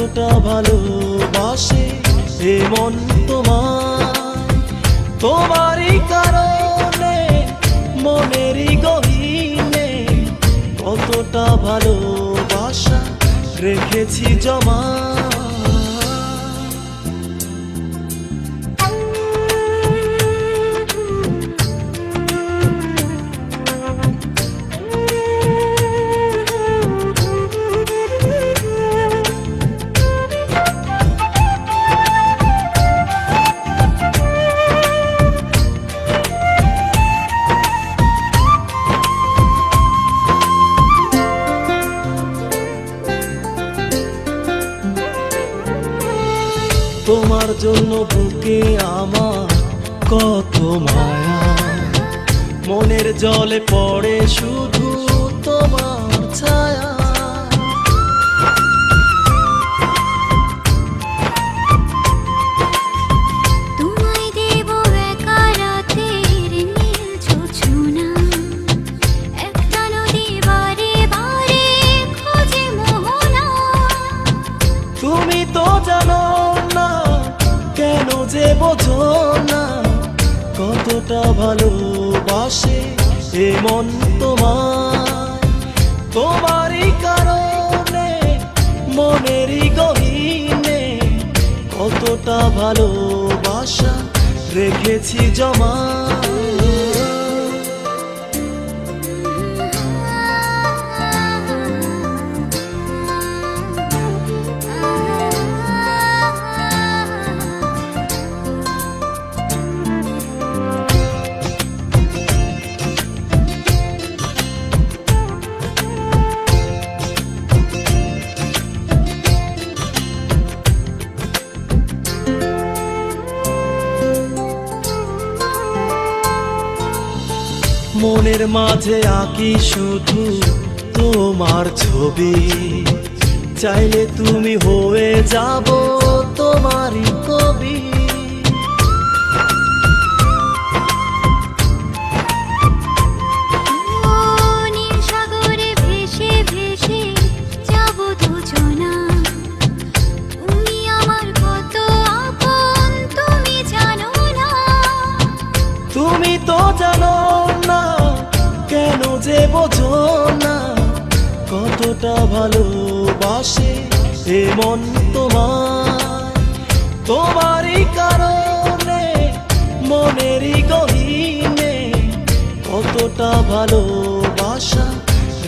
কতটা ভালোবাসে এ মন তোমারই কারণে মনেরই গহীনে কতটা ভালোবাসা রেখেছি জমা। তোমার জন্য বুকে আমার কত মায়া, মনের জলে পড়ে শুধু তোমার ছায়া। তোমায় দেব একা রাতের নীল জোছনা, একটা নদী বারে বারে খোঁজে মোহনা। তুমি তো জানো না, কেন যে বোঝো না, কতটা ভালোবাসে এ মন তোমারই কারণে মনেরই গহীনে কতটা ভালোবাসা রেখেছি জমা। মনের মাঝে আঁকি শুধু তোমার ছবি, চাইলে তুমি হয়ে যাব তোমারই কবি। নীল সাগরে ভেসে ভেসে যাব দুজনা, তুমি আমার কত আপন তুমি জানো না। তুমি তো জানো না, কেন যে বোঝো না, কতটা ভালোবাসে এ মন তোমারই কারণে মনেরই গহীনে কতটা ভালোবাসা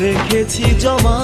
রেখেছি জমা।